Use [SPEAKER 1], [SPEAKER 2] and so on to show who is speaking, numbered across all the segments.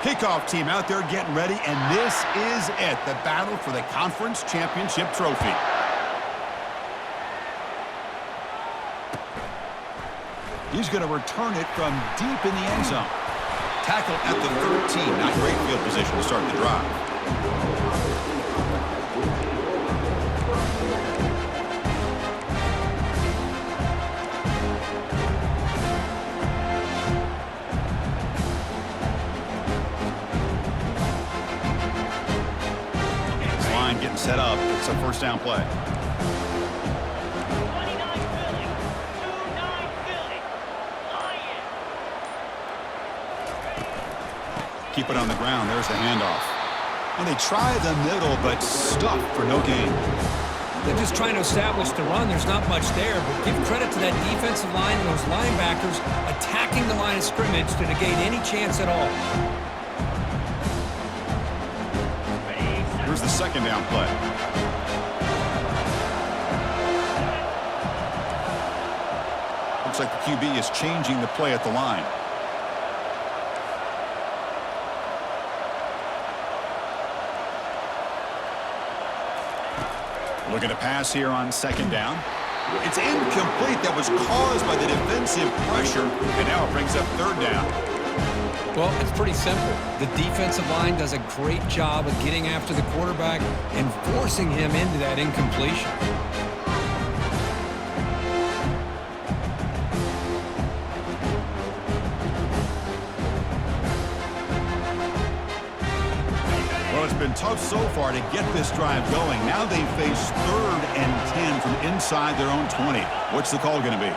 [SPEAKER 1] Kickoff team out there getting ready, and this is it, the battle for the conference championship trophy. He's going to return it from deep in the end zone. Tackle at the 13. Not great field position to start the drive. This line getting set up. It's a first down play. Keep it on the ground. There's the handoff. And they try the middle, but stuffed for no gain.
[SPEAKER 2] They're just trying to establish the run. There's not much there, but give credit to that defensive line and those linebackers attacking the line of scrimmage to negate any chance at all.
[SPEAKER 1] Here's the second down play. Looks like the QB is changing the play at the line. Looking to pass here on second down. It's incomplete. That was caused by the defensive pressure, and now it brings up third down.
[SPEAKER 2] Well, it's pretty simple. The defensive line does a great job of getting after the quarterback and forcing him into that incompletion.
[SPEAKER 1] Well, it's been tough so far to get this drive going. Now they face 3rd and 10 from inside their own 20. What's the call going to be?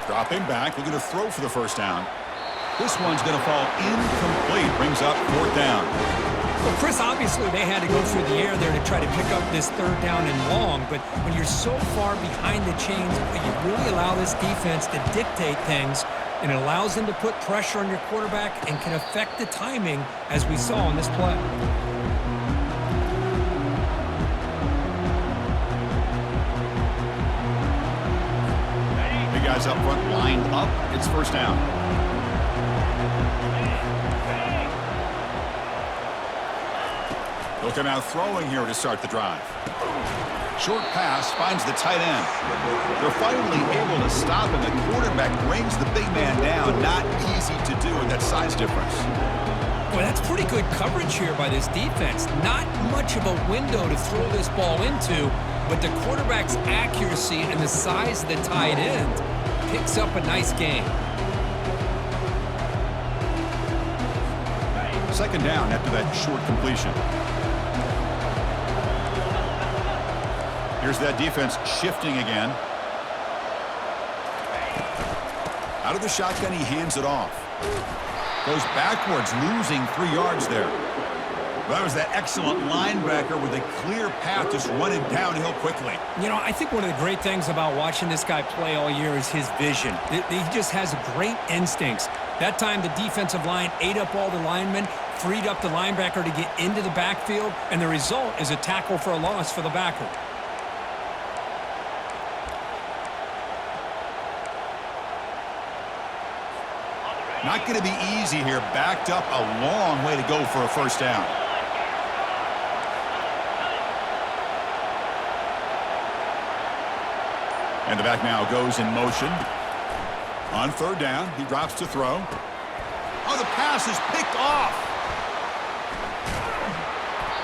[SPEAKER 1] Dropping back, looking to throw for the first down. This one's going to fall incomplete. Brings up 4th down.
[SPEAKER 2] Well, Chris, obviously they had to go through the air there to try to pick up this 3rd down and long, but when you're so far behind the chains, you really allow this defense to dictate things, and it allows them to put pressure on your quarterback and can affect the timing, as we saw in this play.
[SPEAKER 1] Big guys up front lined up. It's first down. Looking out throwing here to start the drive. Short pass finds the tight end. They're finally able to stop him. The quarterback brings the big man down. Not easy to do with that size difference.
[SPEAKER 2] Boy, that's pretty good coverage here by this defense. Not much of a window to throw this ball into, but the quarterback's accuracy and the size of the tight end picks up a nice gain.
[SPEAKER 1] Second down after that short completion. Here's that defense shifting again. Out of the shotgun, he hands it off. Goes backwards, losing 3 yards there. That was that excellent linebacker with a clear path, just running downhill quickly.
[SPEAKER 2] You know, I think one of the great things about watching this guy play all year is his vision. He just has great instincts. That time, the defensive line ate up all the linemen, freed up the linebacker to get into the backfield, and the result is a tackle for a loss for the backer.
[SPEAKER 1] Not going to be easy here. Backed up a long way to go for a first down. And the back now goes in motion. On 3rd down, he drops to throw. Oh, the pass is picked off.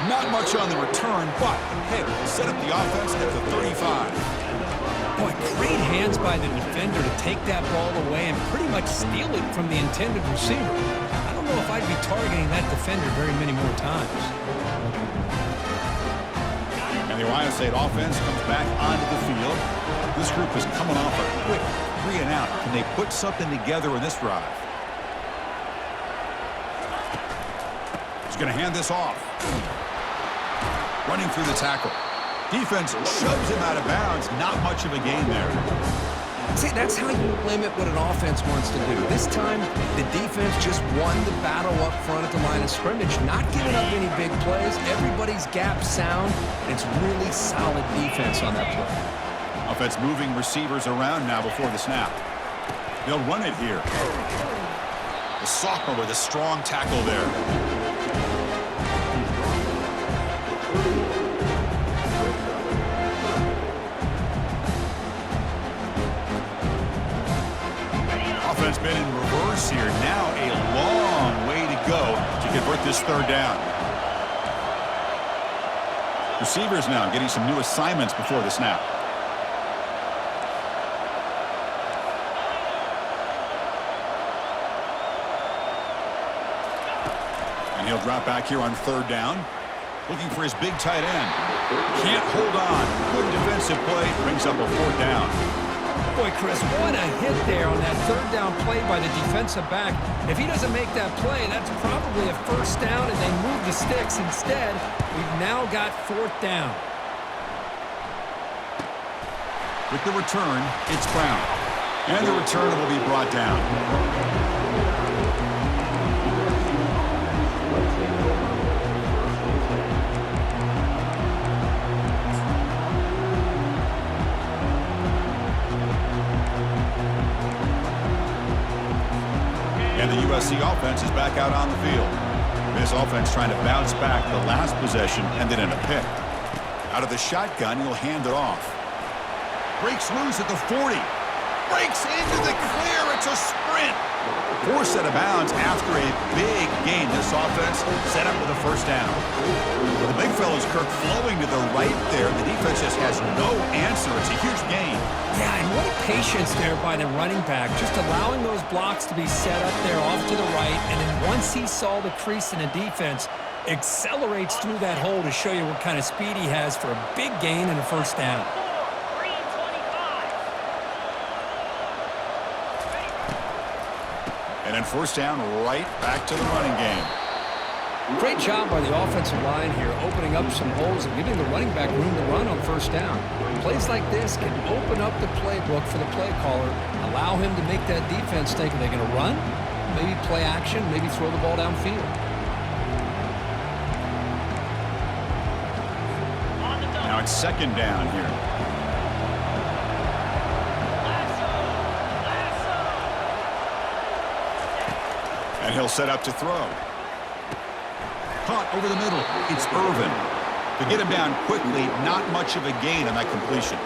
[SPEAKER 1] Not much on the return, but hey, set up the offense at the 35.
[SPEAKER 2] Boy, great hands by the defender to take that ball away and pretty much steal it from the intended receiver. I don't know if I'd be targeting that defender very many more times.
[SPEAKER 1] And the Ohio State offense comes back onto the field. This group is coming off a quick 3 and out. Can they put something together in this drive? He's going to hand this off. Running through the tackle. Defense shoves him out of bounds. Not much of a gain there.
[SPEAKER 3] See, that's how you limit what an offense wants to do. This time, the defense just won the battle up front at the line of scrimmage, not giving up any big plays. Everybody's gap sound, and it's really solid defense on that play.
[SPEAKER 1] Offense moving receivers around now before the snap. They'll run it here. The sophomore with a strong tackle there. Offense been in reverse here. Now a long way to go to convert this third down. Receivers now getting some new assignments before the snap. And he'll drop back here on third down. Looking for his big tight end. Can't hold on. Good defensive play. Brings up a fourth down.
[SPEAKER 2] Boy, Chris, what a hit there on that third down play by the defensive back. If he doesn't make that play, that's probably a first down, and they move the sticks. Instead, we've now got fourth down.
[SPEAKER 1] With the return, it's Brown. And the return will be brought down. And the USC offense is back out on the field. This offense trying to bounce back the last possession, ended in a pick. Out of the shotgun, he'll hand it off. Breaks loose at the 40. Breaks into the clear. It's a sprint. Forced out of bounds after a big gain. This offense set up with a first down. Well, the big fella's Kirk flowing to the right there. The defense just has no answer. It's a huge gain.
[SPEAKER 2] Yeah, and what patience there by the running back, just allowing those blocks to be set up there off to the right, and then once he saw the crease in the defense, accelerates through that hole to show you what kind of speed he has for a big gain and a first down.
[SPEAKER 1] And then first down, right back to the running game.
[SPEAKER 3] Great job by the offensive line here, opening up some holes and giving the running back room to run on first down. Plays like this can open up the playbook for the play caller, allow him to make that defense think, are they going to run? Maybe play action, maybe throw the ball downfield.
[SPEAKER 1] Now it's second down here. And he'll set up to throw. Caught over the middle. It's Irvin. To get him down quickly, not much of a gain on that completion.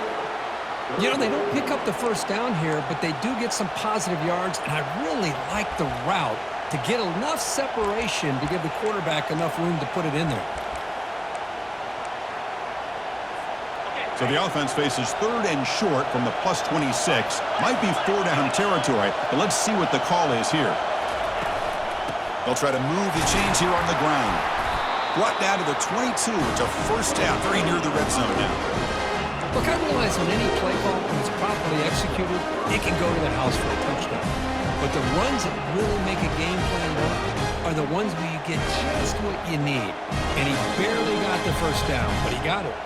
[SPEAKER 2] You know, they don't pick up the first down here, but they do get some positive yards, and I really like the route to get enough separation to give the quarterback enough room to put it in there.
[SPEAKER 1] So the offense faces third and short from the plus 26. Might be four down territory, but let's see what the call is here. They'll try to move the chains here on the ground. Brought down to the 22. It's a first down, very near the red zone now.
[SPEAKER 2] Look, I realize on any play call, when it's properly executed, it can go to the house for a touchdown. But the runs that really make a game plan work are the ones where you get just what you need. And he barely got the first down, but he got it.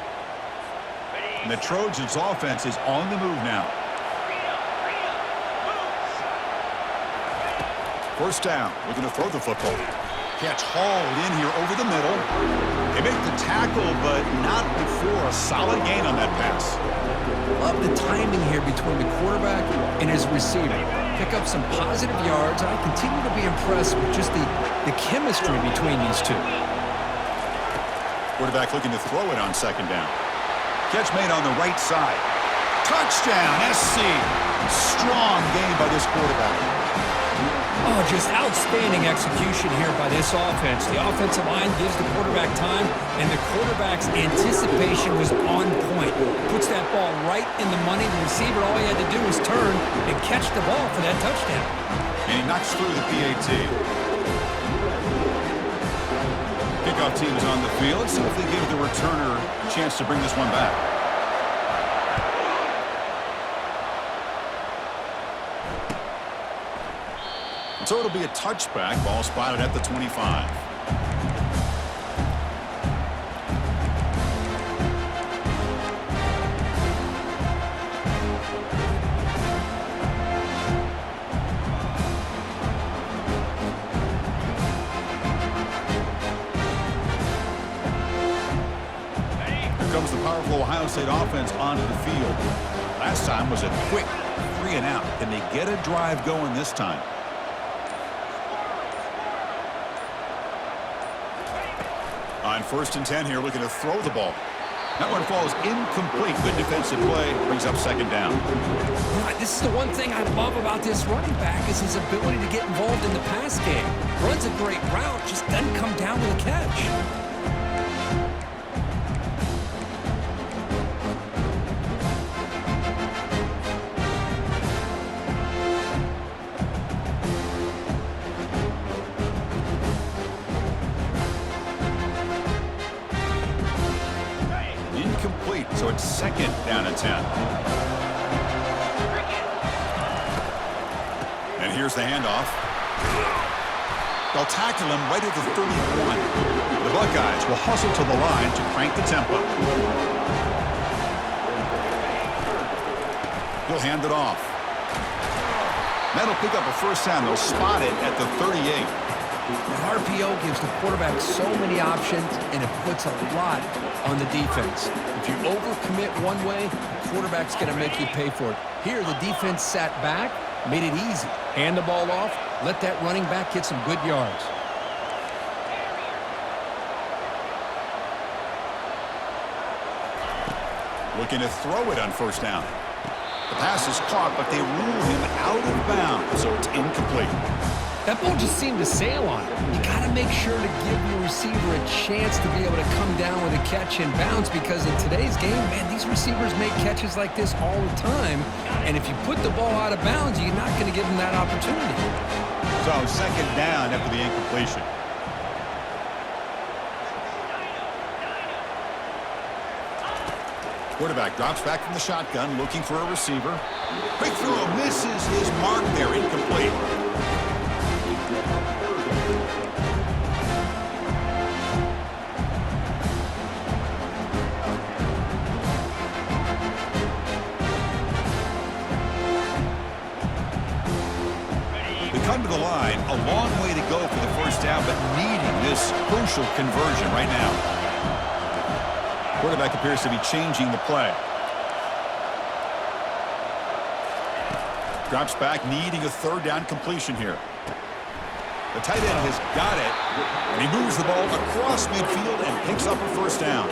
[SPEAKER 1] And the Trojans' offense is on the move now. First down, looking to throw the football. Catch hauled in here over the middle. They make the tackle, but not before a solid gain on that pass.
[SPEAKER 3] Love the timing here between the quarterback and his receiver. Pick up some positive yards, and I continue to be impressed with just the chemistry between these two.
[SPEAKER 1] Quarterback looking to throw it on second down. Catch made on the right side. Touchdown, SC. Strong game by this quarterback.
[SPEAKER 2] Oh, just outstanding execution here by this offense. The offensive line gives the quarterback time, and the quarterback's anticipation was on point. Puts that ball right in the money. The receiver, all he had to do was turn and catch the ball for that touchdown.
[SPEAKER 1] And he knocks through the PAT. Kickoff team is on the field. Let's see if they give the returner a chance to bring this one back. So it'll be a touchback. Ball spotted at the 25. comes the powerful Ohio State offense onto the field. Last time was a quick 3 and out. Can they get a drive going this time? On 1st and 10 here, looking to throw the ball. That one falls incomplete. Good defensive play. Brings up 2nd down.
[SPEAKER 2] This is the one thing I love about this running back is his ability to get involved in the pass game. Runs a great route, just doesn't come down with a catch.
[SPEAKER 1] Incomplete, so it's 2nd down and 10. And here's the handoff. They'll tackle him right at the 31. The Buckeyes will hustle to the line to crank the tempo. He'll hand it off. That'll pick up a 1st down. They'll spot it at the 38.
[SPEAKER 3] The RPO gives the quarterback so many options, and it puts a lot on the defense. If you overcommit one way, the quarterback's going to make you pay for it. Here, the defense sat back, made it easy. Hand the ball off, let that running back get some good yards.
[SPEAKER 1] Looking to throw it on 1st down. The pass is caught, but they rule him out of bounds, so it's incomplete.
[SPEAKER 3] That ball just seemed to sail on it. You got to make sure to give your receiver a chance to be able to come down with a catch and bounce, because in today's game, man, these receivers make catches like this all the time. And if you put the ball out of bounds, you're not going to give them that opportunity.
[SPEAKER 1] So 2nd down after the incompletion. Quarterback drops back from the shotgun, looking for a receiver. Quick throw, misses his mark there, incomplete. They come to the line, a long way to go for the 1st down, but needing this crucial conversion right now. Quarterback appears to be changing the play. Drops back, needing a 3rd down completion here. The tight end has got it, and he moves the ball across midfield and picks up a 1st down.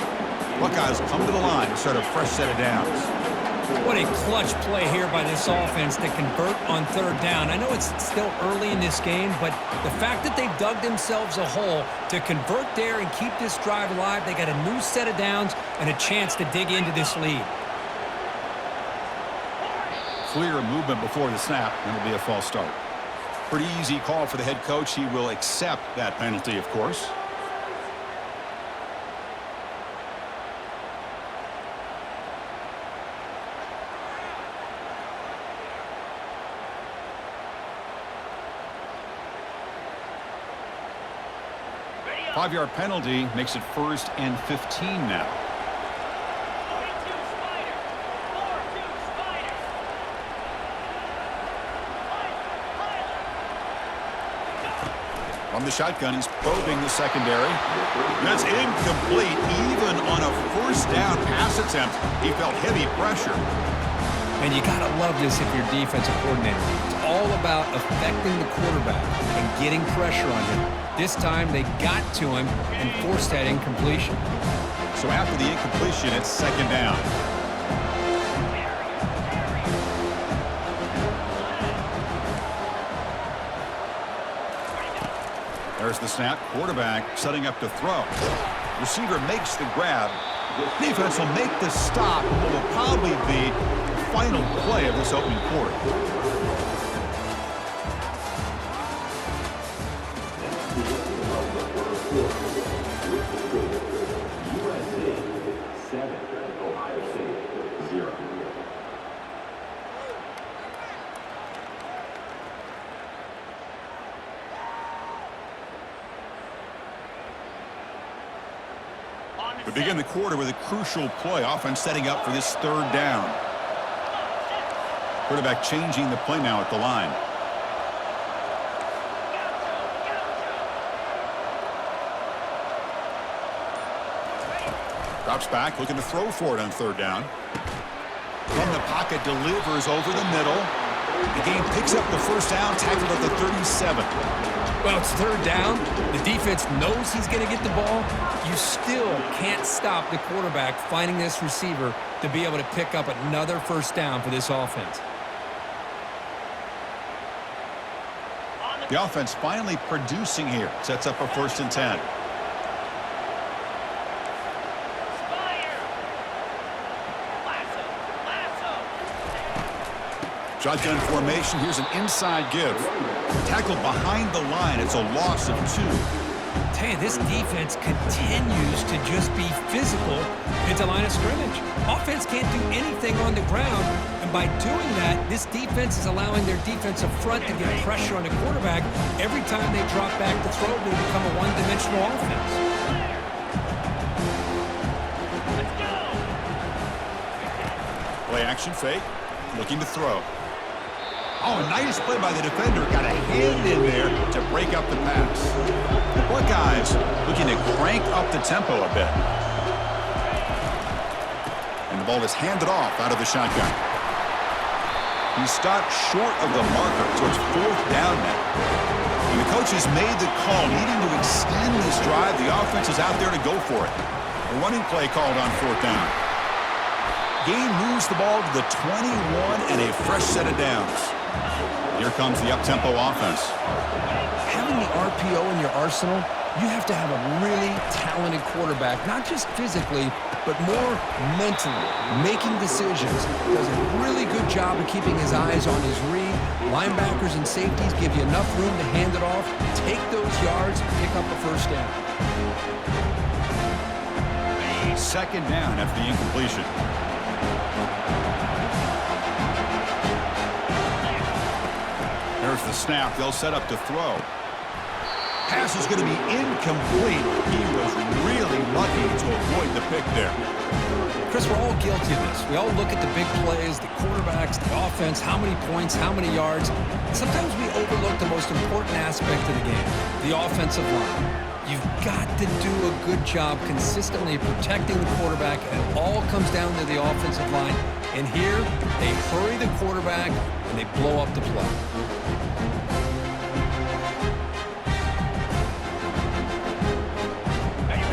[SPEAKER 1] Buckeyes come to the line to start a fresh set of downs.
[SPEAKER 2] What a clutch play here by this offense to convert on 3rd down. I know it's still early in this game, but the fact that they've dug themselves a hole to convert there and keep this drive alive, they got a new set of downs and a chance to dig into this lead.
[SPEAKER 1] Clear movement before the snap, and it'll be a false start. Pretty easy call for the head coach. He will accept that penalty, of course. Five-yard penalty makes it 1st and 15 now. From the shotgun, he's probing the secondary. That's incomplete. Even on a 1st down pass attempt, he felt heavy pressure.
[SPEAKER 3] And you got to love this if you're defensive coordinator. It's all about affecting the quarterback and getting pressure on him. This time they got to him and forced that incompletion.
[SPEAKER 1] So after the incompletion, it's 2nd down. There's the snap. Quarterback setting up to throw. Receiver makes the grab. Defense will make the stop, and what will probably be the final play of this opening quarter. We begin the quarter with a crucial play. Offense setting up for this 3rd down. Quarterback changing the play now at the line. Drops back, looking to throw for it on third down. From the pocket, delivers over the middle. The game picks up the first down, tackled at the 37.
[SPEAKER 2] Well, it's third down. The defense knows he's going to get the ball. You still can't stop the quarterback finding this receiver to be able to pick up another first down for this offense.
[SPEAKER 1] The offense finally producing here. Sets up a 1st and 10. Shotgun formation. Here's an inside give. Tackled behind the line. It's a loss of 2.
[SPEAKER 2] Tell you, this defense continues to just be physical at the line of scrimmage. Offense can't do anything on the ground, and by doing that, this defense is allowing their defensive front to get pressure on the quarterback. Every time they drop back to throw, they become a one-dimensional offense.
[SPEAKER 1] Play action fake. Looking to throw. Oh, nice play by the defender. Got a hand in there to break up the pass. The Buckeyes looking to crank up the tempo a bit. And the ball is handed off out of the shotgun. He stopped short of the marker, so it's 4th down now. And the coach has made the call, needing to extend this drive. The offense is out there to go for it. A running play called on 4th down. Game moves the ball to the 21 and a fresh set of downs. Here comes the up-tempo offense.
[SPEAKER 3] Having the RPO in your arsenal, you have to have a really talented quarterback, not just physically, but more mentally, making decisions. Does a really good job of keeping his eyes on his read. Linebackers and safeties give you enough room to hand it off, take those yards, and pick up a first down.
[SPEAKER 1] 2nd down after the incompletion. There's the snap. They'll set up to throw. Pass is going to be incomplete. He was really lucky to avoid the pick there.
[SPEAKER 2] Chris, we're all guilty of this. We all look at the big plays, the quarterbacks, the offense, how many points, how many yards. Sometimes we overlook the most important aspect of the game, the offensive line. You've got to do a good job consistently protecting the quarterback, and it all comes down to the offensive line. And here, they hurry the quarterback, and they blow up the play.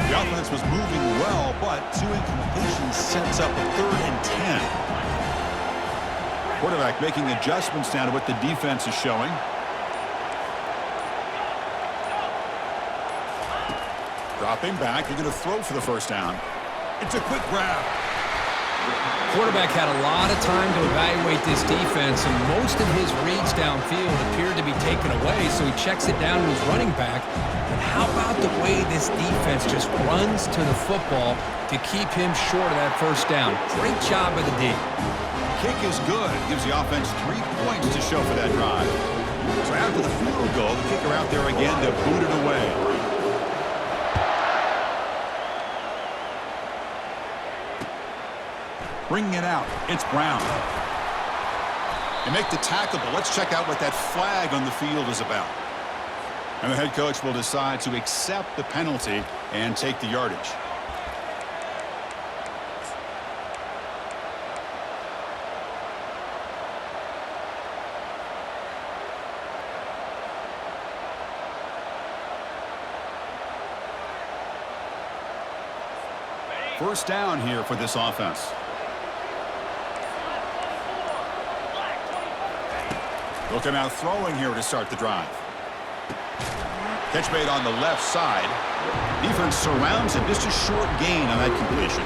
[SPEAKER 1] The offense was moving well, but 2 incompletions sets up a 3rd and 10. Quarterback making adjustments now to what the defense is showing. Dropping back, you're going to throw for the first down. It's a quick grab.
[SPEAKER 2] Quarterback had a lot of time to evaluate this defense, and most of his reads downfield appeared to be taken away, so he checks it down to his running back. And how about the way this defense just runs to the football to keep him short of that first down? Great job by the D.
[SPEAKER 1] Kick is good. Gives the offense 3 points to show for that drive. So after the field goal, the kicker out there again to boot it away. Bringing it out, it's Brown. They make the tackle, but let's check out what that flag on the field is about. And the head coach will decide to accept the penalty and take the yardage. First down here for this offense. Looking out throwing here to start the drive. Catch made on the left side. Defense surrounds him. Just a short gain on that completion.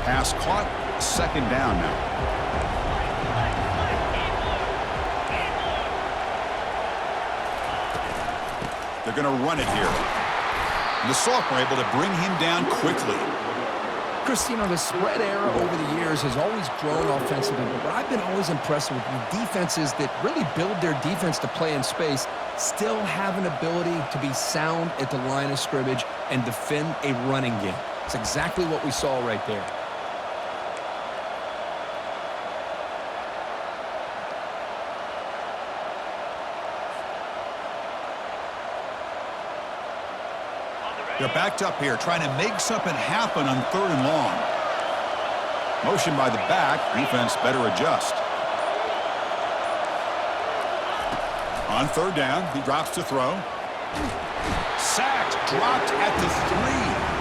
[SPEAKER 1] Pass caught. 2nd down now. They're going to run it here. And the sophomore able to bring him down quickly.
[SPEAKER 3] Chris, you know, the spread era over the years has always grown offensively, but what I've been always impressed with defenses that really build their defense to play in space still have an ability to be sound at the line of scrimmage and defend a running game. It's exactly what we saw right there.
[SPEAKER 1] They're backed up here, trying to make something happen on 3rd and long. Motion by the back. Defense better adjust. On 3rd down, he drops to throw. Sacked, dropped at the 3.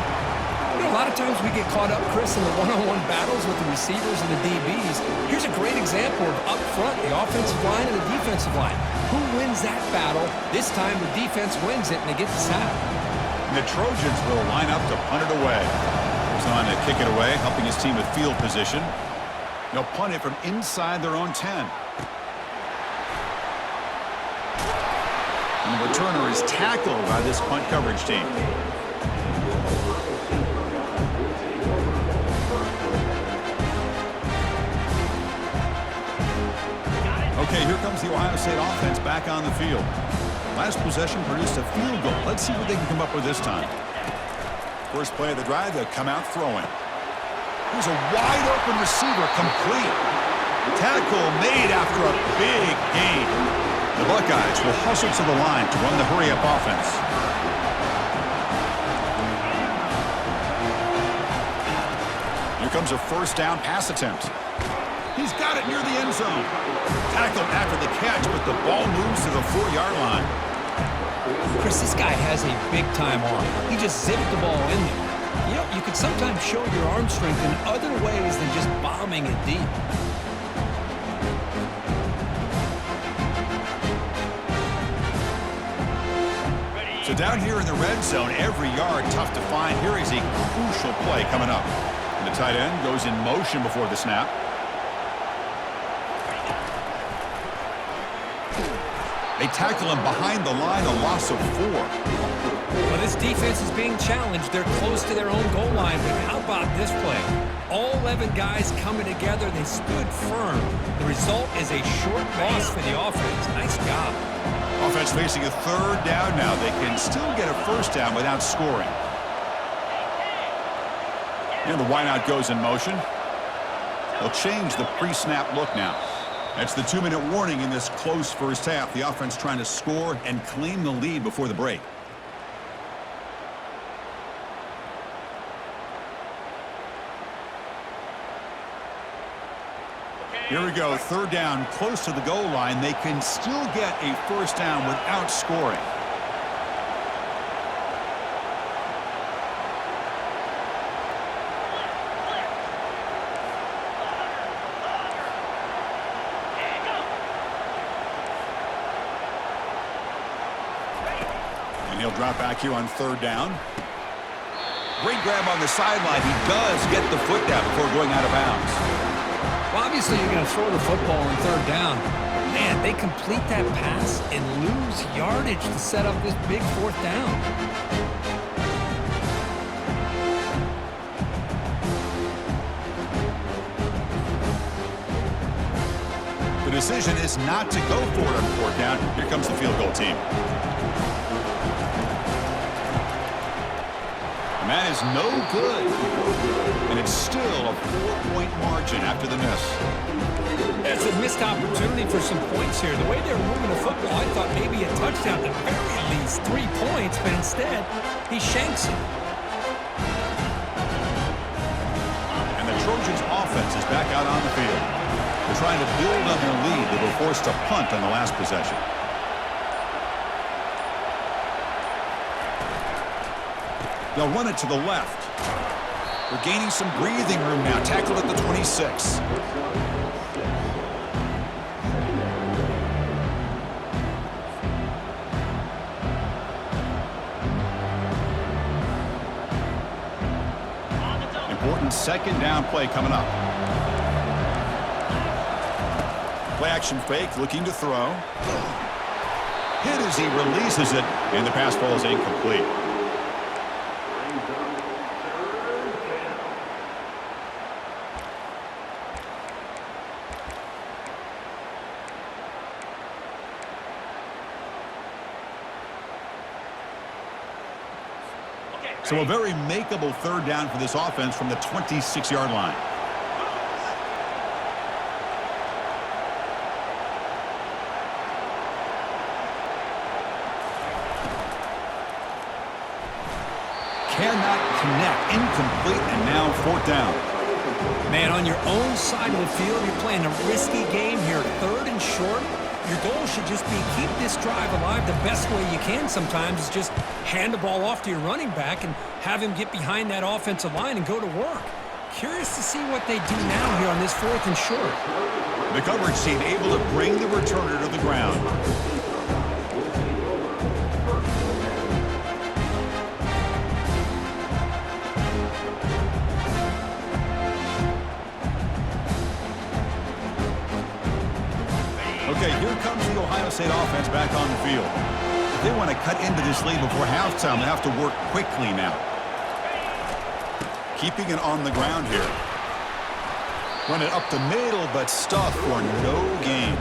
[SPEAKER 2] You know, a lot of times we get caught up, Chris, in the one-on-one battles with the receivers and the DBs. Here's a great example of up front, the offensive line and the defensive line. Who wins that battle? This time the defense wins it, and they get the sack.
[SPEAKER 1] And the Trojans will line up to punt it away. Goes on to kick it away, helping his team with field position. They'll punt it from inside their own 10. And the returner is tackled by this punt coverage team. Okay, here comes the Ohio State offense back on the field. Last possession produced a field goal. Let's see what they can come up with this time. First play of the drive, they'll come out throwing. Here's a wide-open receiver, complete. Tackle made after a big gain. The Buckeyes will hustle to the line to run the hurry-up offense. Here comes a first down pass attempt. He's got it near the end zone. Tackled after the catch, but the ball moves to the 4-yard line.
[SPEAKER 2] Chris, this guy has a big-time arm. He just zipped the ball in there. You know, you can sometimes show your arm strength in other ways than just bombing it deep.
[SPEAKER 1] So down here in the red zone, every yard tough to find. Here is a crucial play coming up. And the tight end goes in motion before the snap. They tackle him behind the line, a loss of 4.
[SPEAKER 2] Well, this defense is being challenged. They're close to their own goal line, but how about this play? All 11 guys coming together. They stood firm. The result is a short loss for the offense. Nice job.
[SPEAKER 1] Offense facing a 3rd down now. They can still get a first down without scoring. And the wideout goes in motion. They'll change the pre-snap look now. That's the 2-minute warning in this close first half. The offense trying to score and claim the lead before the break. Here we go, 3rd down, close to the goal line. They can still get a first down without scoring. And he'll drop back here on 3rd down. Great grab on the sideline. He does get the foot down before going out of bounds.
[SPEAKER 2] Well, obviously, you're going to throw the football on 3rd down. Man, they complete that pass and lose yardage to set up this big 4th down.
[SPEAKER 1] The decision is not to go for it on 4th down. Here comes the field goal team. And that is no good. And it's still a 4-point margin after the miss.
[SPEAKER 2] That's a missed opportunity for some points here. The way they're moving the football, I thought maybe a touchdown, at the very least 3 points, but instead, he shanks it.
[SPEAKER 1] And the Trojans' offense is back out on the field. They're trying to build on their lead. They were forced to punt on the last possession. They'll run it to the left. They're gaining some breathing room now. Tackled at the 26. Important 2nd down play coming up. Play action fake, looking to throw. Hit as he releases it, and the pass falls incomplete. So a very makeable third down for this offense from the 26-yard line. Cannot connect. Incomplete, and now fourth down.
[SPEAKER 2] Man, on your own side of the field, you're playing a risky game here. Third and short. Your goal should just be keep this drive alive the best way you can sometimes is just hand the ball off to your running back and have him get behind that offensive line and go to work. Curious to see what they do now here on this fourth and short.
[SPEAKER 1] The coverage team able to bring the returner to the ground. Okay, here comes the Ohio State offense back on the field. If they want to cut into this lead before halftime, they have to work quickly now. Keeping it on the ground here. Run it up the middle, but stuffed for no gain.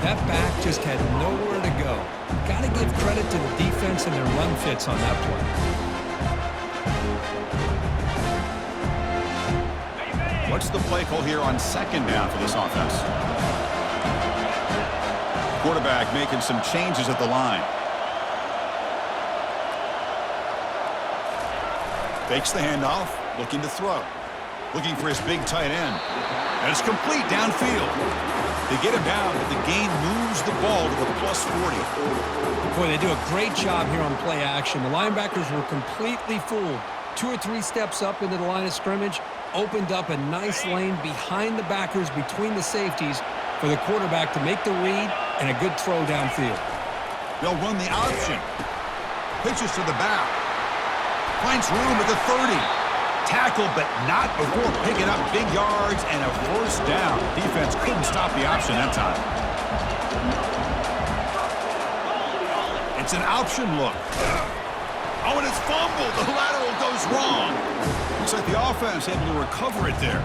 [SPEAKER 2] That back just had nowhere to go. Got to give credit to the defense and their run fits on that play.
[SPEAKER 1] What's the play call here on second down for this offense? Quarterback making some changes at the line. Fakes the handoff, looking to throw. Looking for his big tight end. And it's complete downfield. They get him down, but the gain moves the ball to the plus 40.
[SPEAKER 2] Boy, they do a great job here on play action. The linebackers were completely fooled. 2 or 3 steps up into the line of scrimmage, opened up a nice lane behind the backers between the safeties for the quarterback to make the read and a good throw downfield.
[SPEAKER 1] They'll run the option. Pitches to the back. Finds room at the 30. Tackle, but not before picking up big yards and a first down. Defense couldn't stop the option that time. It's an option look. Oh, and it's fumbled. The lateral goes wrong. Looks like the offense able to recover it there.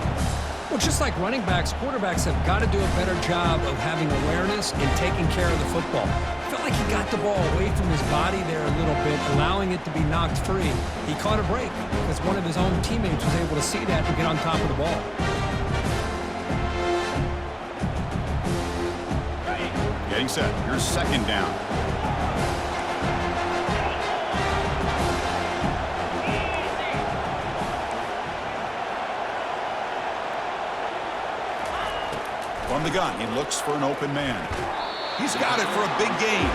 [SPEAKER 2] Well, just like running backs, quarterbacks have got to do a better job of having awareness and taking care of the football. Felt like he got the ball away from his body there a little bit, allowing it to be knocked free. He caught a break because one of his own teammates was able to see that and get on top of the ball.
[SPEAKER 1] Getting set. Here's second down. From the gun, he looks for an open man. He's got it for a big gain.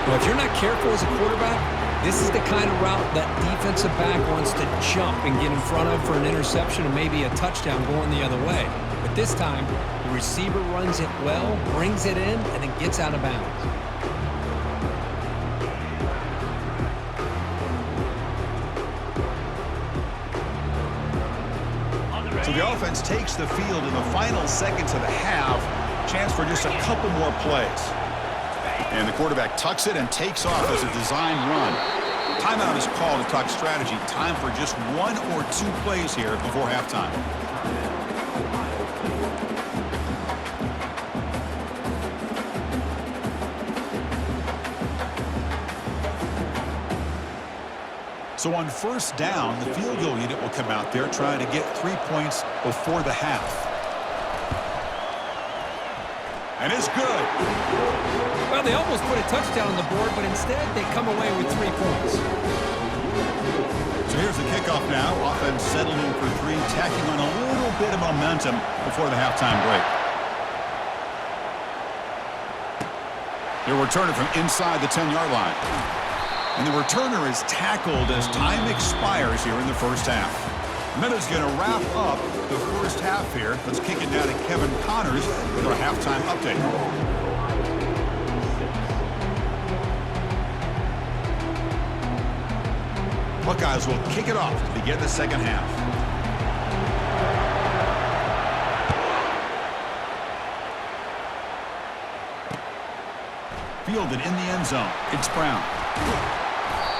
[SPEAKER 2] Well, if you're not careful as a quarterback, this is the kind of route that defensive back wants to jump and get in front of for an interception and maybe a touchdown going the other way. But this time, the receiver runs it well, brings it in, and then gets out of bounds.
[SPEAKER 1] So the offense takes the field in the final seconds of the half. Chance for just a couple more plays. And the quarterback tucks it and takes off as a design run. Timeout is called to talk strategy. Time for just 1 or 2 plays here before halftime. So on first down, the field goal unit will come out there trying to get 3 points before the half. And it's good.
[SPEAKER 2] Well, they almost put a touchdown on the board, but instead they come away with 3 points.
[SPEAKER 1] So here's the kickoff now. Offense settled in for 3, tacking on a little bit of momentum before the halftime break. They'll return it from inside the 10-yard line. And the returner is tackled as time expires here in the first half. And that is going to wrap up the first half here. Let's kick it down to Kevin Connors with our halftime update. Buckeyes will kick it off to begin the second half. Fielded in the end zone. It's Brown.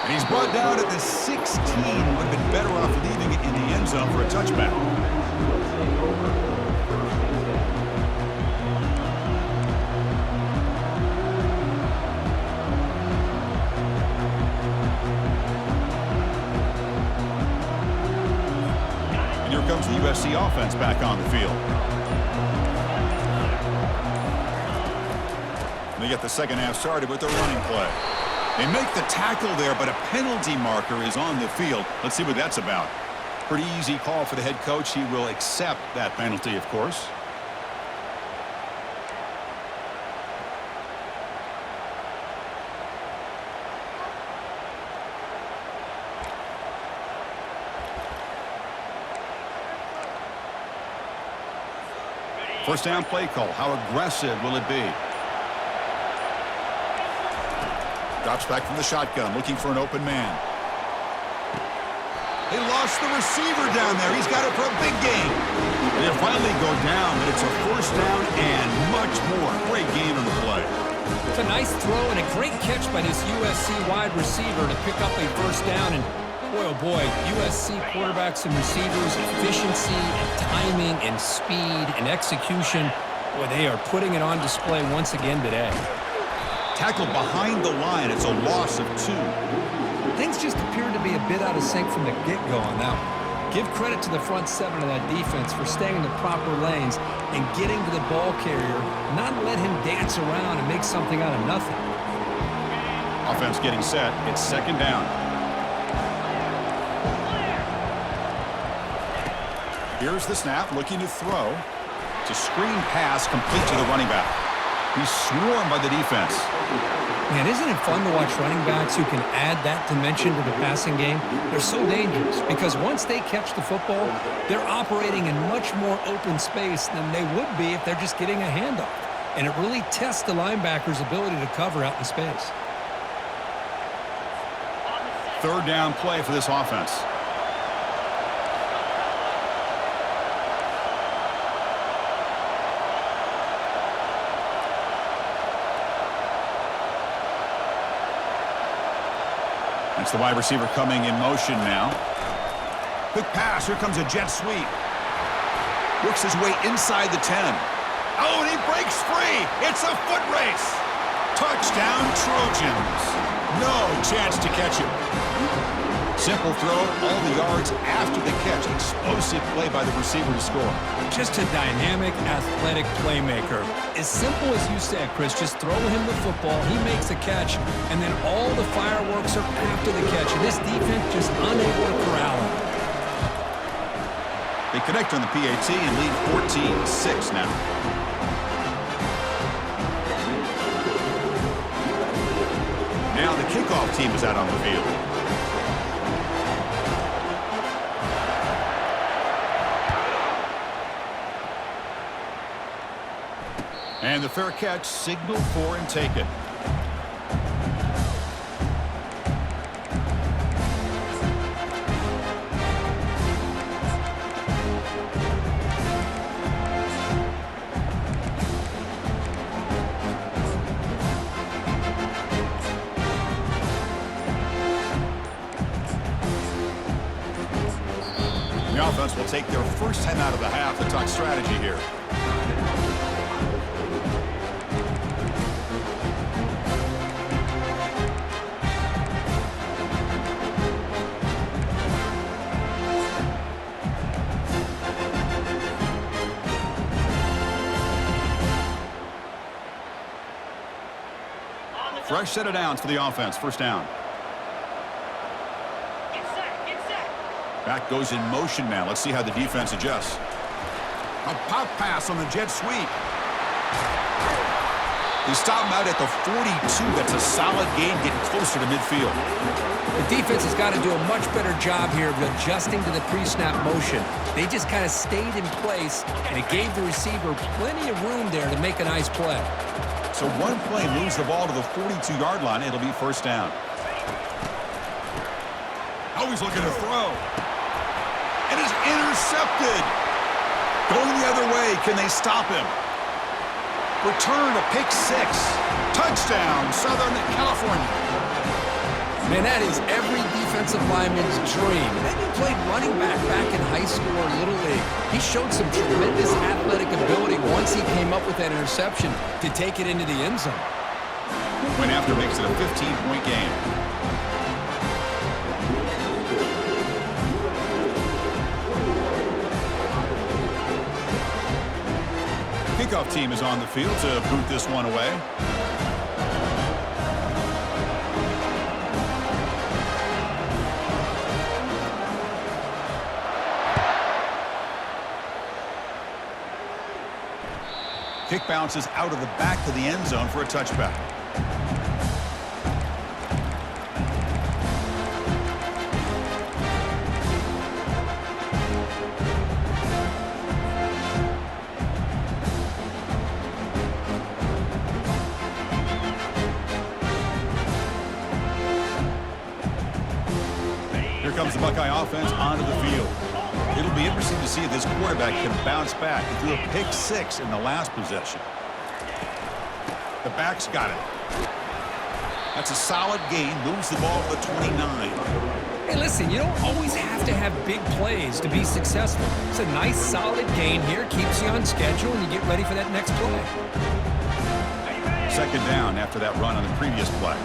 [SPEAKER 1] And he's brought down at the 16. Would have been better off leaving it in the end zone for a touchback. comes the USC offense back on the field. They get the second half started with their running play. They make the tackle there, but a penalty marker is on the field. Let's see what that's about. Pretty easy call for the head coach. He will accept that penalty, of course. First down play call. How aggressive will it be? Drops back from the shotgun, looking for an open man. They lost the receiver down there. He's got it for a big gain. They'll finally go down, but it's a first down and much more. Great gain on the play.
[SPEAKER 2] It's a nice throw and a great catch by this USC wide receiver to pick up a first down. And boy, oh boy, USC quarterbacks and receivers, efficiency and timing and speed and execution. Boy, they are putting it on display once again today.
[SPEAKER 1] Tackled behind the line. It's a loss of 2.
[SPEAKER 3] Things just appeared to be a bit out of sync from the get-go on that one. Give credit to the front seven of that defense for staying in the proper lanes and getting to the ball carrier, not let him dance around and make something out of nothing.
[SPEAKER 1] Offense getting set. It's second down. Here's the snap, looking to throw. It's a screen pass complete to the running back. He's swarmed by the defense.
[SPEAKER 2] Man, isn't it fun to watch running backs who can add that dimension to the passing game? They're so dangerous because once they catch the football, they're operating in much more open space than they would be if they're just getting a handoff. And it really tests the linebacker's ability to cover out in space.
[SPEAKER 1] Third down play for this offense. It's the wide receiver coming in motion now. Quick pass. Here comes a jet sweep. Works his way inside the 10. Oh, and he breaks free. It's a foot race. Touchdown, Trojans. No chance to catch him. Simple throw, all the yards after the catch. Explosive play by the receiver to score.
[SPEAKER 2] Just a dynamic, athletic playmaker. As simple as you said, Chris, just throw him the football, he makes a catch, and then all the fireworks are after the catch. And this defense just unable to corral him.
[SPEAKER 1] They connect on the PAT and lead 14-6 now. Now the kickoff team is out on the field. And the fair catch, signal for and take it. The offense will take their first time out of the half to talk strategy here. Fresh set of downs for the offense. First down. Back goes in motion now. Let's see how the defense adjusts. A pop pass on the jet sweep. They stop him out at the 42. That's a solid gain, getting closer to midfield.
[SPEAKER 3] The defense has got to do a much better job here of adjusting to the pre-snap motion. They just kind of stayed in place, and it gave the receiver plenty of room there to make a nice play.
[SPEAKER 1] So one play moves the ball to the 42-yard line. It'll be first down. Oh, he's looking to throw. And it's intercepted. Going the other way. Can they stop him? Return to pick 6. Touchdown, Southern California.
[SPEAKER 3] Man, that is every defensive lineman's dream. Maybe played running back in high school or Little League. He showed some tremendous athletic ability once he came up with that interception to take it into the end zone.
[SPEAKER 1] Went after makes it a 15-point game. Kickoff team is on the field to boot this one away. Kick bounces out of the back of the end zone for a touchback. Here comes the Buckeye offense onto the field. It'll be interesting to see if this quarterback can bounce back. He threw a pick 6 in the last possession. The back's got it. That's a solid gain. Moves the ball to the 29.
[SPEAKER 2] Hey, listen, you don't always have to have big plays to be successful. It's a nice, solid gain here. Keeps you on schedule, and you get ready for that next play.
[SPEAKER 1] Second down after that run on the previous play.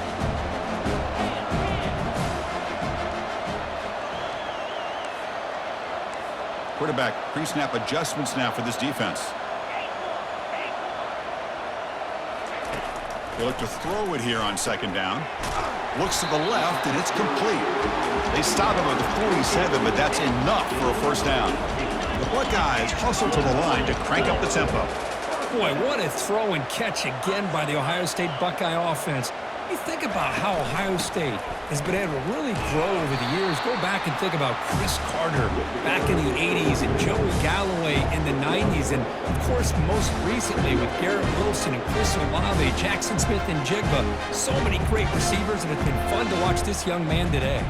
[SPEAKER 1] Quarterback pre-snap adjustments now for this defense. They look to throw it here on second down. Looks to the left, and it's complete. They stop him at the 47, but that's enough for a first down. The Buckeyes hustle to the line to crank up the tempo.
[SPEAKER 2] Boy, what a throw and catch again by the Ohio State Buckeye offense. You think about how Ohio State has been able to really grow over the years. Go back and think about Chris Carter back in the 80s and Joey Galloway in the 90s. And, of course, most recently with Garrett Wilson and Chris Olave, Jackson Smith and Jigba. So many great receivers, and it's been fun to watch this young man today.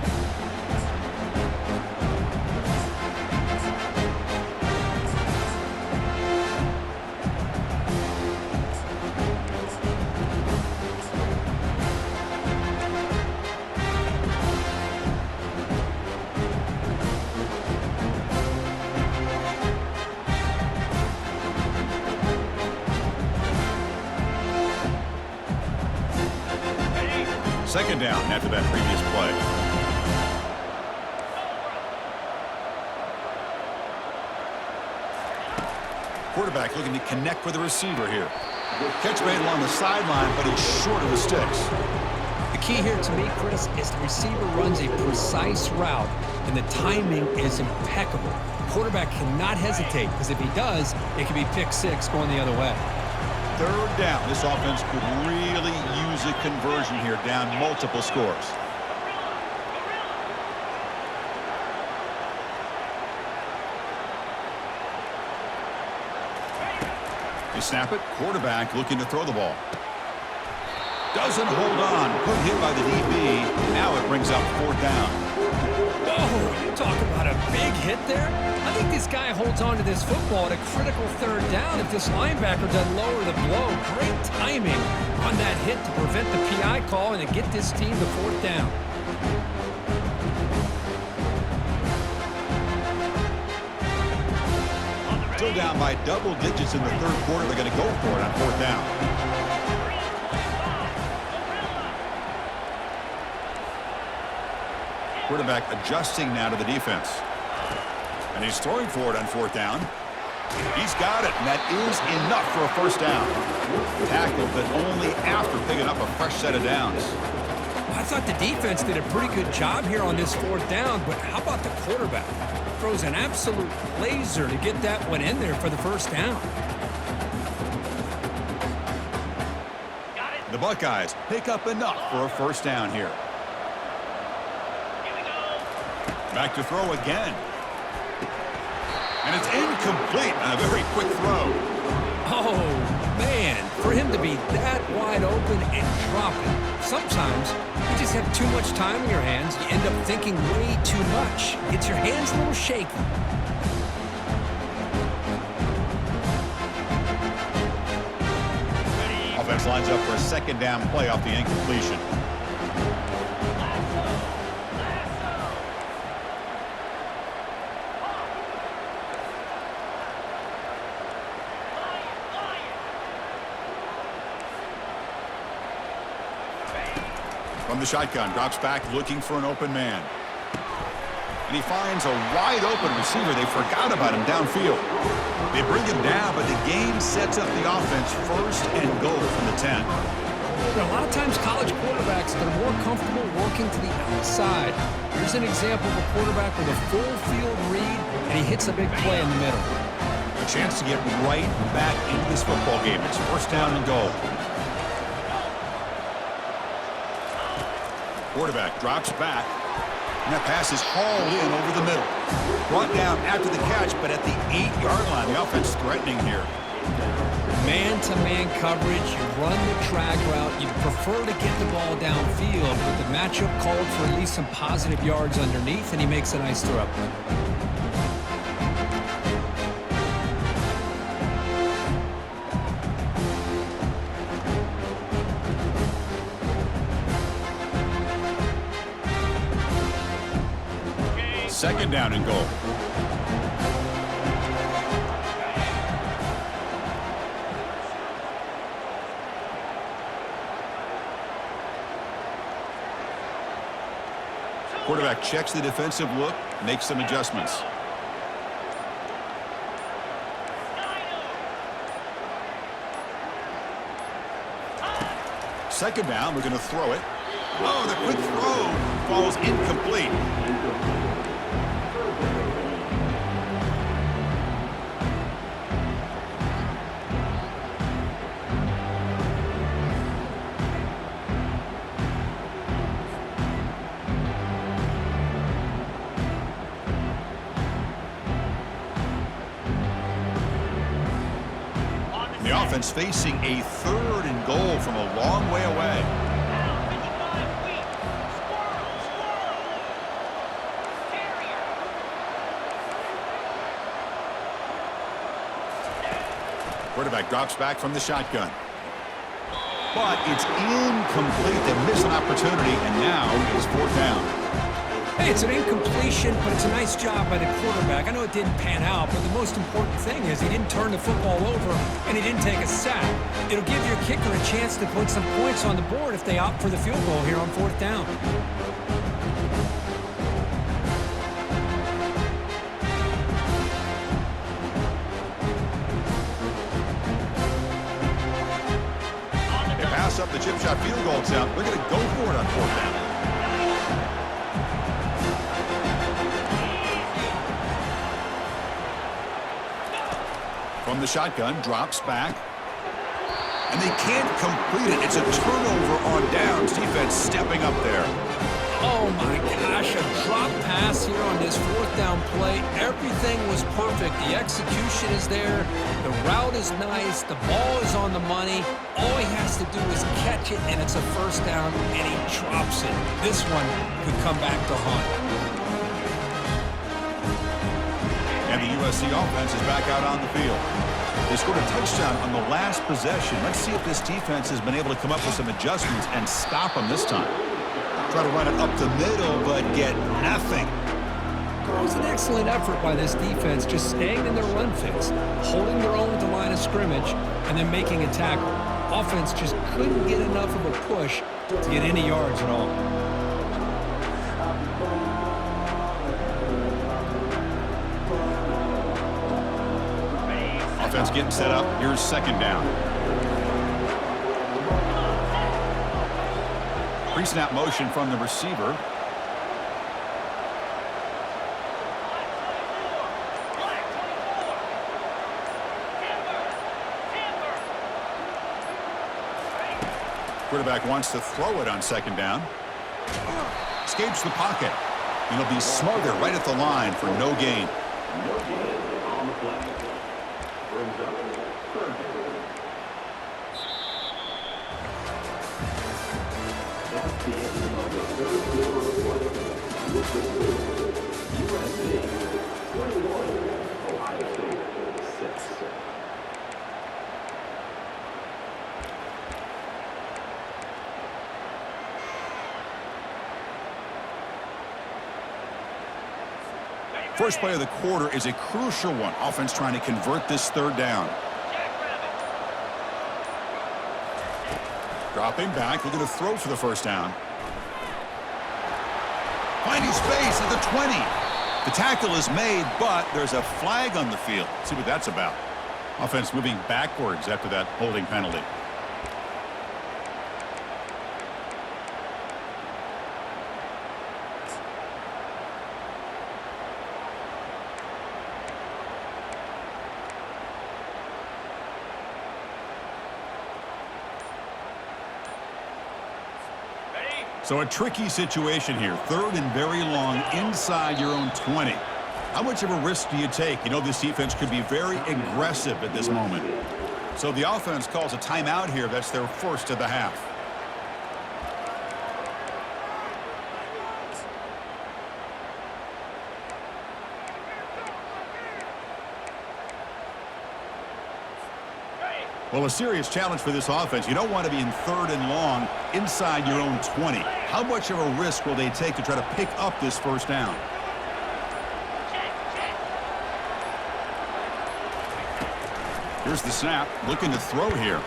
[SPEAKER 1] Second down after that previous play. Quarterback looking to connect with the receiver here. Catch made along the sideline, but he's short of the sticks.
[SPEAKER 2] The key here to me, Chris, is the receiver runs a precise route, and the timing is impeccable. Quarterback cannot hesitate, because if he does, it could be pick 6 going the other way.
[SPEAKER 1] Third down. This offense could really use a conversion here, down multiple scores. They snap it. Quarterback looking to throw the ball. Doesn't hold on. Good hit by the DB. Now it brings up fourth down.
[SPEAKER 2] Oh, you talk about a big hit there. I think this guy holds on to this football at a critical third down if this linebacker doesn't lower the blow. Great timing on that hit to prevent the PI call and to get this team to fourth down.
[SPEAKER 1] Still down by double digits in the third quarter. They're going to go for it on fourth down. Quarterback adjusting now to the defense. And he's throwing for it on fourth down. He's got it, and that is enough for a first down. Tackled, but only after picking up a fresh set of downs.
[SPEAKER 2] I thought the defense did a pretty good job here on this fourth down, but how about the quarterback? Throws an absolute laser to get that one in there for the first down.
[SPEAKER 1] The Buckeyes pick up enough for a first down here. Back to throw again. And it's incomplete on a very quick throw.
[SPEAKER 2] Oh, man, for him to be that wide open and drop it. Sometimes you just have too much time in your hands. You end up thinking way too much. Gets your hands a little shaky.
[SPEAKER 1] Offense lines up for a second down play off the incompletion. From the shotgun, drops back looking for an open man. And he finds a wide-open receiver. They forgot about him downfield. They bring him down, but the game sets up the offense first and goal from the 10.
[SPEAKER 3] A lot of times college quarterbacks, they're more comfortable working to the outside. Here's an example of a quarterback with a full field read, and he hits a big play in the middle.
[SPEAKER 1] A chance to get right back into this football game. It's first down and goal. Quarterback drops back, and that pass is hauled in over the middle. Brought down after the catch, but at the 8-yard line, the offense threatening here.
[SPEAKER 3] Man-to-man coverage, you run the drag route, you prefer to get the ball downfield, but the matchup called for at least some positive yards underneath, and he makes a nice throw.
[SPEAKER 1] Second down and goal. Quarterback checks the defensive look, makes some adjustments. Second down, we're going to throw it. Oh, the quick throw falls incomplete. The offense facing a third and goal from a long way away. Quarterback drops back from the shotgun. But it's incomplete. They miss an opportunity, and now it's fourth down.
[SPEAKER 2] Hey, it's an incompletion, but it's a nice job by the quarterback. I know it didn't pan out, but the most important thing is he didn't turn the football over and he didn't take a sack. It'll give your kicker a chance to put some points on the board if they opt for the field goal here on fourth down.
[SPEAKER 1] They pass up the chip shot field goal attempt. They're going to go for it on fourth down. From the shotgun, drops back. And they can't complete it. It's a turnover on downs. Defense stepping up there.
[SPEAKER 3] Oh my gosh, a drop pass here on this fourth down play. Everything was perfect. The execution is there. The route is nice. The ball is on the money. All he has to do is catch it, and it's a first down, and he drops it. This one could come back to haunt.
[SPEAKER 1] And the USC offense is back out on the field. They scored a touchdown on the last possession. Let's see if this defense has been able to come up with some adjustments and stop them this time. Try to run it up the middle, but get nothing.
[SPEAKER 3] It was an excellent effort by this defense, just staying in their run fix, holding their own at the line of scrimmage, and then making a tackle. Offense just couldn't get enough of a push to get any yards at all.
[SPEAKER 1] Offense getting set up. Here's second down. Pre-snap motion from the receiver. Quarterback wants to throw it on second down. Escapes the pocket. And he'll be smothered right at the line for no gain. First play of the quarter is a crucial one. Offense trying to convert this third down. Dropping back, looking to throw for the first down. Finding space at the 20. The tackle is made, but there's a flag on the field. Let's see what that's about. Offense moving backwards after that holding penalty. So a tricky situation here. Third and very long inside your own 20. How much of a risk do you take? You know, this defense could be very aggressive at this moment. So the offense calls a timeout here. That's their first of the half. Well, a serious challenge for this offense. You don't want to be in third and long inside your own 20. How much of a risk will they take to try to pick up this first down? Here's the snap, looking to throw here.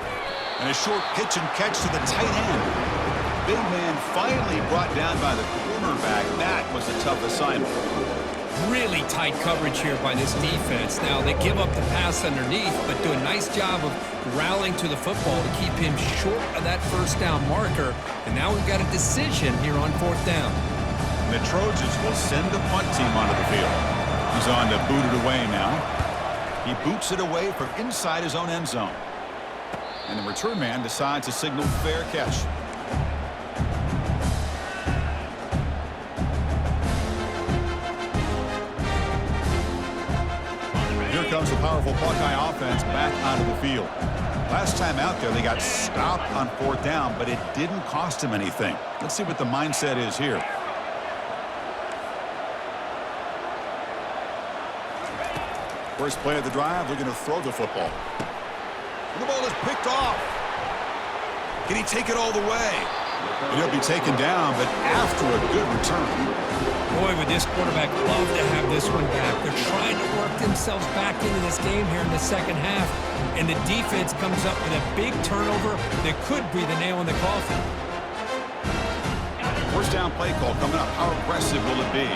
[SPEAKER 1] And a short pitch and catch to the tight end. Big man finally brought down by the cornerback. That was a tough assignment.
[SPEAKER 2] Really tight coverage here by this defense. Now, they give up the pass underneath, but do a nice job of rallying to the football to keep him short of that first down marker. And now we've got a decision here on fourth down.
[SPEAKER 1] And the Trojans will send the punt team onto the field. He's on to boot it away now. He boots it away from inside his own end zone. And the return man decides to signal fair catch. Here comes the powerful Buckeye offense back onto the field. Last time out there, they got stopped on fourth down, but it didn't cost them anything. Let's see what the mindset is here. First play of the drive, looking to throw the football. The ball is picked off. Can he take it all the way? And he'll be taken down, but after a good return.
[SPEAKER 2] Boy, would this quarterback love to have this one back. They're trying to work themselves back into this game here in the second half, and the defense comes up with a big turnover that could be the nail in the coffin.
[SPEAKER 1] First down play call coming up. How aggressive will it be?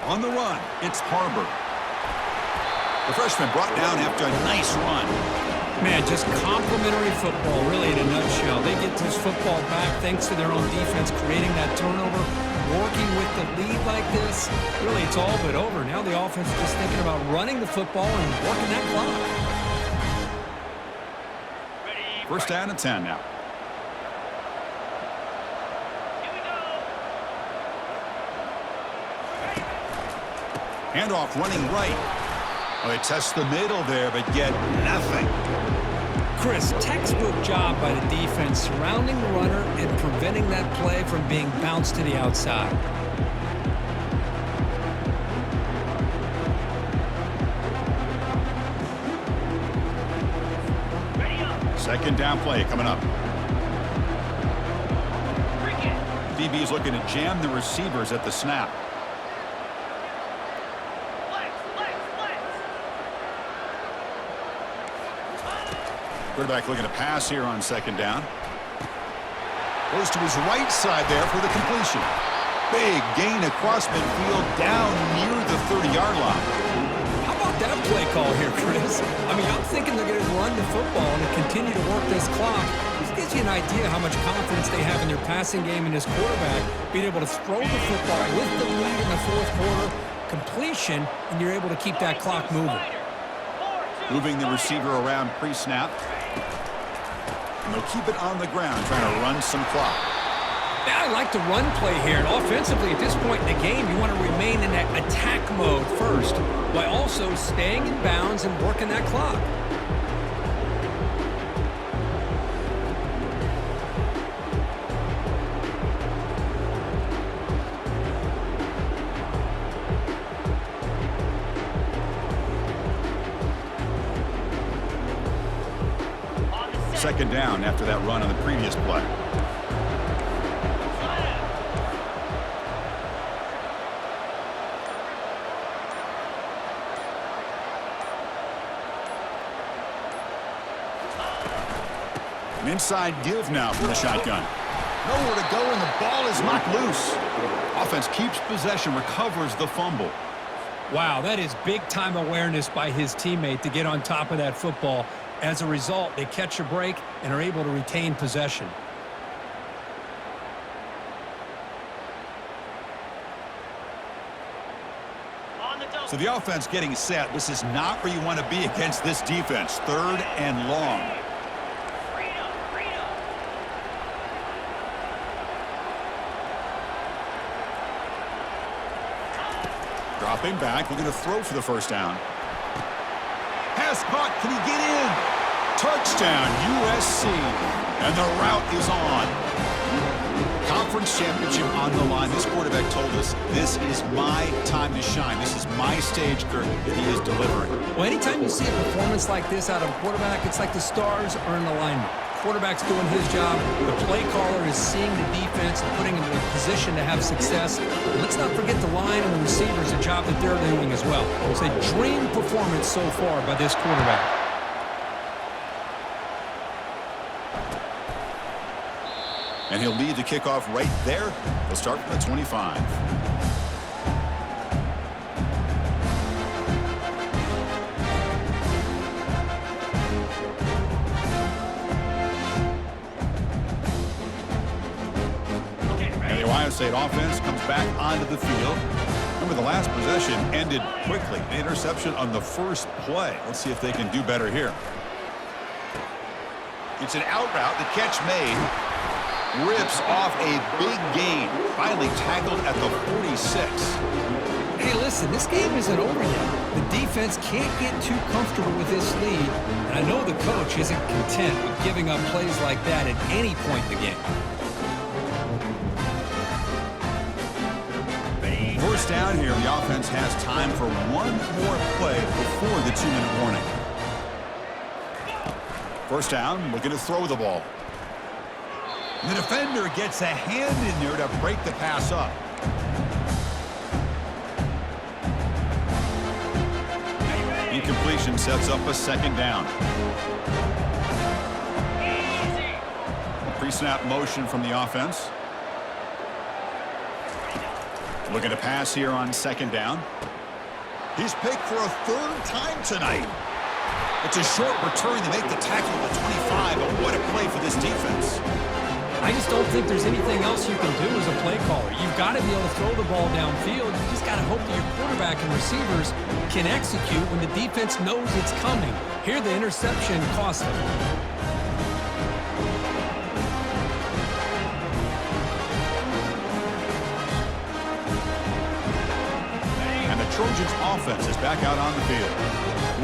[SPEAKER 1] On the run, it's Harbor. The freshman brought down after a nice run.
[SPEAKER 2] Man, just complimentary football, really, in a nutshell. They get this football back thanks to their own defense, creating that turnover, working with the lead like this. Really, it's all but over. Now the offense is just thinking about running the football and working that clock.
[SPEAKER 1] First down and 10 now. Handoff running right. Well, they test the middle there, but get nothing.
[SPEAKER 2] Chris, textbook job by the defense surrounding the runner and preventing that play from being bounced to the outside.
[SPEAKER 1] Second down play coming up. DB is looking to jam the receivers at the snap. Quarterback looking to pass here on second down. Goes to his right side there for the completion. Big gain across midfield down near the 30-yard line.
[SPEAKER 2] How about that play call here, Chris? I mean, I'm thinking they're going to run the football and continue to work this clock. This gives you an idea how much confidence they have in their passing game and this quarterback being able to throw the football with the lead in the fourth quarter, completion, and you're able to keep that clock moving.
[SPEAKER 1] Moving the receiver around pre-snap. And they'll keep it on the ground, trying to run some clock.
[SPEAKER 2] Now, I like the run play here. And offensively, at this point in the game, you want to remain in that attack mode first, while also staying in bounds and working that clock.
[SPEAKER 1] Second down after that run on the previous play. An inside give now from the shotgun. Nowhere to go, and the ball is knocked loose. Offense keeps possession, recovers the fumble.
[SPEAKER 2] Wow, that is big-time awareness by his teammate to get on top of that football. As a result, they catch a break and are able to retain possession.
[SPEAKER 1] So the offense getting set. This is not where you want to be against this defense. 3rd and long. Dropping back, looking to throw for the first down. Pass caught, can he get in? Touchdown, USC. And the route is on. Conference championship on the line. This quarterback told us, this is my time to shine. This is my stage, Kirk, and he is delivering.
[SPEAKER 2] Well, anytime you see a performance like this out of a quarterback, it's like the stars are in alignment. Quarterback's doing his job. The play caller is seeing the defense and putting him in a position to have success. And let's not forget the line and the receivers, a job that they're doing as well. It's a dream performance so far by this quarterback.
[SPEAKER 1] And he'll lead the kickoff right there. They'll start from the 25. And the Ohio State offense comes back onto the field. Remember, the last possession ended quickly. The interception on the first play. Let's see if they can do better here. It's an out route. The catch made. Rips off a big gain. Finally tackled at the 46.
[SPEAKER 2] Hey, listen, this game isn't over yet. The defense can't get too comfortable with this lead, and I know the coach isn't content with giving up plays like that at any point in the game.
[SPEAKER 1] First down here, the offense has time for one more play before the 2-minute warning. First down, looking to throw the ball. The defender gets a hand in there to break the pass up. Incompletion sets up a second down. Pre-snap motion from the offense. Looking to pass here on second down. He's picked for a 3rd time tonight. It's a short return to make the tackle at the 25, but what a play for this defense.
[SPEAKER 2] I just don't think there's anything else you can do as a play caller. You've got to be able to throw the ball downfield. You just got to hope that your quarterback and receivers can execute when the defense knows it's coming. Here, the interception cost them.
[SPEAKER 1] And the Trojans' offense is back out on the field.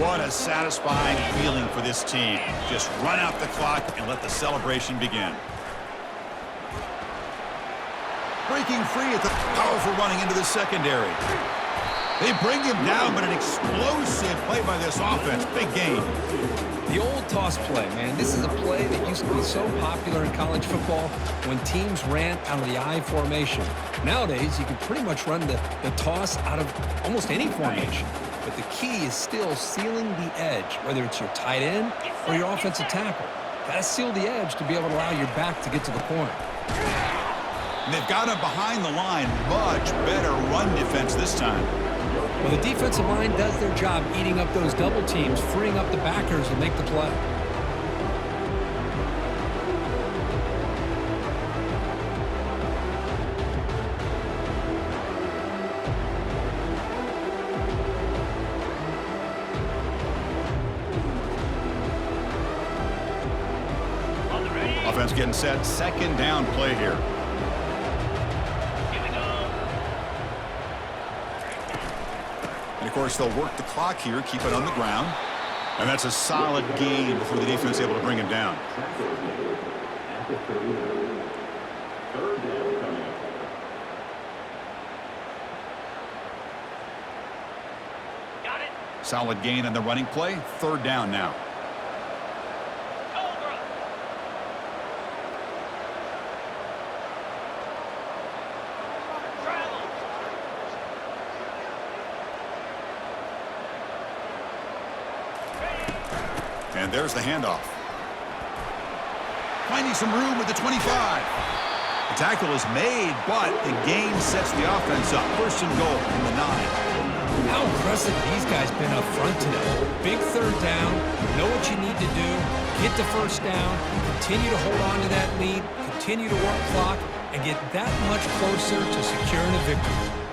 [SPEAKER 1] What a satisfying feeling for this team. Just run out the clock and let the celebration begin. Breaking free at the powerful running into the secondary. They bring him down, but an explosive play by this offense. Big gain.
[SPEAKER 2] The old toss play, man. This is a play that used to be so popular in college football when teams ran out of the I formation. Nowadays, you can pretty much run the toss out of almost any formation. But the key is still sealing the edge, whether it's your tight end or your offensive tackle. Got to seal the edge to be able to allow your back to get to the corner.
[SPEAKER 1] And they've got him behind the line. Much better run defense this time.
[SPEAKER 2] Well, the defensive line does their job eating up those double teams, freeing up the backers to make the play.
[SPEAKER 1] Offense getting set. Second down play here. And, of course, they'll work the clock here, keep it on the ground. And that's a solid gain before the defense is able to bring him down.
[SPEAKER 4] Got it.
[SPEAKER 1] Solid gain on the running play. Third down now. And there's the handoff. finding some room with the 25. The tackle is made, but the gain sets the offense up. First and goal from the 9.
[SPEAKER 2] How impressive these guys been up front today. Big third down, know what you need to do, get the first down, continue to hold on to that lead, continue to work clock, and get that much closer to securing a victory.